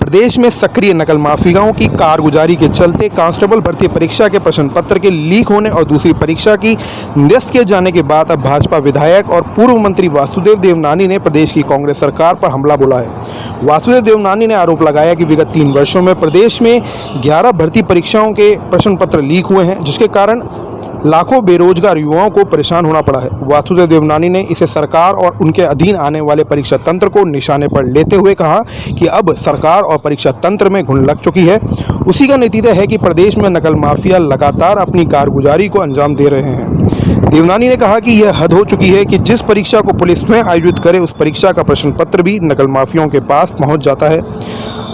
प्रदेश में सक्रिय नकल माफियाओं की कारगुजारी के चलते कांस्टेबल भर्ती परीक्षा के प्रश्न पत्र के लीक होने और दूसरी परीक्षा की निरस्त किए जाने के बाद अब भाजपा विधायक और पूर्व मंत्री वासुदेव देवनानी ने प्रदेश की कांग्रेस सरकार पर हमला बोला है। वासुदेव देवनानी ने आरोप लगाया कि विगत 3 वर्षों में प्रदेश में 11 भर्ती परीक्षाओं के प्रश्न पत्र लीक हुए हैं, जिसके कारण लाखों बेरोजगार युवाओं को परेशान होना पड़ा है। वासुदेव देवनानी ने इसे सरकार और उनके अधीन आने वाले परीक्षा तंत्र को निशाने पर लेते हुए कहा कि अब सरकार और परीक्षा तंत्र में घुन लग चुकी है। उसी का नतीजा है कि प्रदेश में नकल माफिया लगातार अपनी कारगुजारी को अंजाम दे रहे हैं। देवनानी ने कहा कि यह हद हो चुकी है कि जिस परीक्षा को पुलिस में आयोजित करे उस परीक्षा का प्रश्न पत्र भी नकल माफियाओं के पास पहुंच जाता है।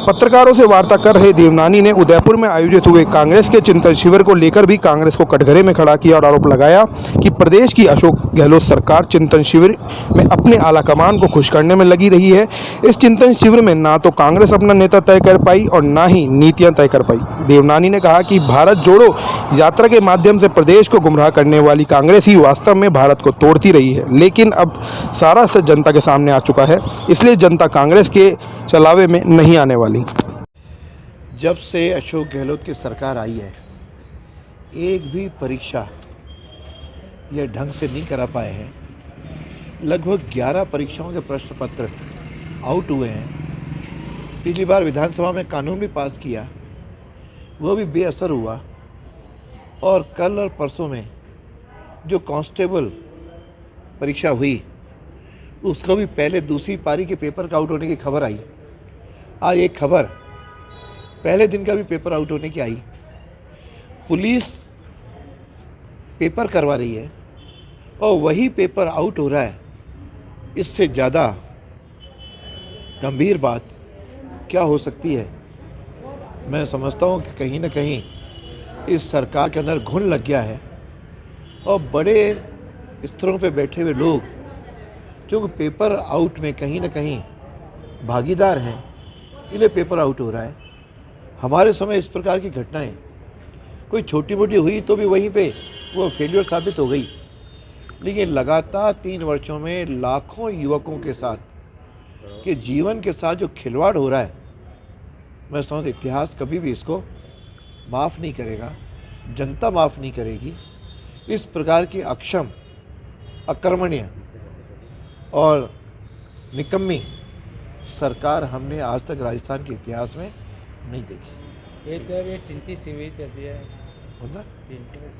पत्रकारों से वार्ता कर रहे देवनानी ने उदयपुर में आयोजित हुए कांग्रेस के चिंतन शिविर को लेकर भी कांग्रेस को कटघरे में खड़ा किया और आरोप लगाया कि प्रदेश की अशोक गहलोत सरकार चिंतन शिविर में अपने आला कमान को खुश करने में लगी रही है। इस चिंतन शिविर में ना तो कांग्रेस अपना नेता तय कर पाई और ना ही नीतियां तय कर पाई। देवनानी ने कहा कि भारत जोड़ो यात्रा के माध्यम से प्रदेश को गुमराह करने वाली कांग्रेस ही वास्तव में भारत को तोड़ती रही है, लेकिन अब सारा सच जनता के सामने आ चुका है, इसलिए जनता कांग्रेस के चलावे में नहीं आने वाली। जब से अशोक गहलोत की सरकार आई है, एक भी परीक्षा ये ढंग से नहीं करा पाए हैं। लगभग 11 परीक्षाओं के प्रश्न पत्र आउट हुए हैं। पिछली बार विधानसभा में कानून भी पास किया, वो भी बेअसर हुआ। और कल और परसों में जो कांस्टेबल परीक्षा हुई, उसको भी पहले दूसरी पारी के पेपर का आउट होने की खबर आई। आज एक खबर पहले दिन का भी पेपर आउट होने की आई। पुलिस पेपर करवा रही है और वही पेपर आउट हो रहा है। इससे ज़्यादा गंभीर बात क्या हो सकती है? मैं समझता हूँ कि कहीं ना कहीं इस सरकार के अंदर घुन लग गया है और बड़े स्तरों पे बैठे हुए लोग जो पेपर आउट में कहीं ना कहीं भागीदार हैं, इसलिए पेपर आउट हो रहा है। हमारे समय इस प्रकार की घटनाएं कोई छोटी मोटी हुई तो भी वहीं पे वो फेलियर साबित हो गई, लेकिन लगातार 3 वर्षों में लाखों युवकों के साथ के जीवन के साथ जो खिलवाड़ हो रहा है, मैं समझता इतिहास कभी भी इसको माफ़ नहीं करेगा, जनता माफ़ नहीं करेगी। इस प्रकार की अक्षम, अकर्मण्य और निकम्मी सरकार हमने आज तक राजस्थान के इतिहास में नहीं देखी। एक चिंती शिविर कर दिया है,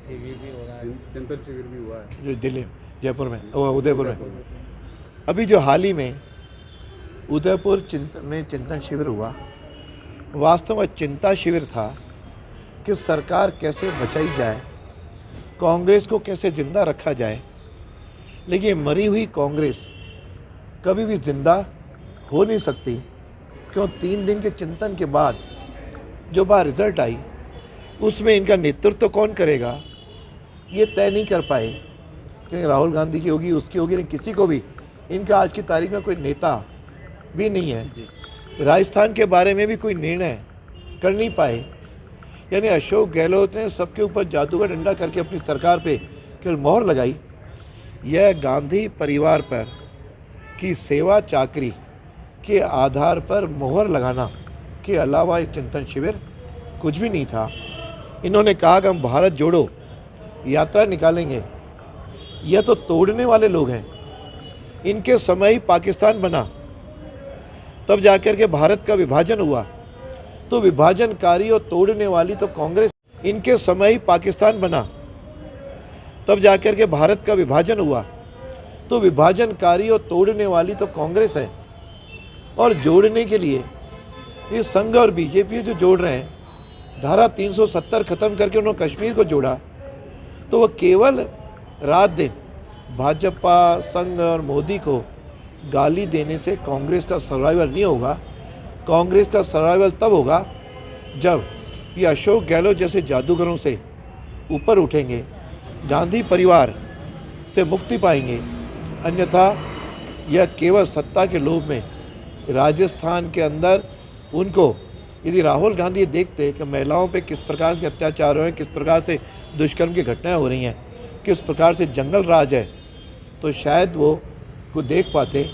शिविर भी हो रहा है, चिंतन शिविर भी हुआ है जो दिल्ली, जयपुर में, उदयपुर में। अभी जो हाल ही में उदयपुर में चिंतन शिविर हुआ, वास्तव में चिंता शिविर था कि सरकार कैसे बचाई जाए, कांग्रेस को कैसे जिंदा रखा जाए। लेकिन मरी हुई कांग्रेस कभी भी जिंदा हो नहीं सकती, क्यों 3 दिन के चिंतन के बाद जो बार रिजल्ट आई उसमें इनका नेतृत्व कौन करेगा ये तय नहीं कर पाए। क्योंकि राहुल गांधी की होगी, उसकी होगी, नहीं किसी को भी इनका आज की तारीख में कोई नेता भी नहीं है। राजस्थान के बारे में भी कोई निर्णय कर नहीं पाए। यानी अशोक गहलोत ने सबके ऊपर जादू का डंडा करके अपनी सरकार पे केवल मोहर लगाई। यह गांधी परिवार पर की सेवा चाकरी के आधार पर मोहर लगाना के अलावा एक चिंतन शिविर कुछ भी नहीं था। इन्होंने कहा कि हम भारत जोड़ो यात्रा निकालेंगे। यह तो तोड़ने वाले लोग हैं। इनके समय ही पाकिस्तान बना, तब जाकर के भारत का विभाजन हुआ, तो विभाजनकारी और तोड़ने वाली तो कांग्रेस। इनके समय ही पाकिस्तान बना, तब जाकर के भारत का विभाजन हुआ, तो विभाजनकारी और तोड़ने वाली तो कांग्रेस है। और जोड़ने के लिए ये संघ और बीजेपी जो जोड़ रहे हैं, धारा 370 खत्म करके उन्होंने कश्मीर को जोड़ा, तो वह केवल रात दिन भाजपा, संघ और मोदी को गाली देने से कांग्रेस का सर्वाइवल नहीं होगा। कांग्रेस का सर्वाइवल तब होगा जब ये अशोक गहलोत जैसे जादूगरों से ऊपर उठेंगे, गांधी परिवार से मुक्ति पाएंगे। अन्यथा यह केवल सत्ता के लोभ में राजस्थान के अंदर उनको, यदि राहुल गांधी देखते कि महिलाओं पे किस प्रकार से अत्याचार हो रहे हैं, किस प्रकार से दुष्कर्म की घटनाएं हो रही हैं, किस प्रकार से जंगल राज है, तो शायद वो को देख पाते।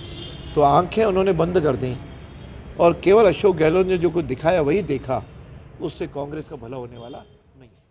तो आंखें उन्होंने बंद कर दी और केवल अशोक गहलोत ने जो कुछ दिखाया वही देखा, उससे कांग्रेस का भला होने वाला नहीं है।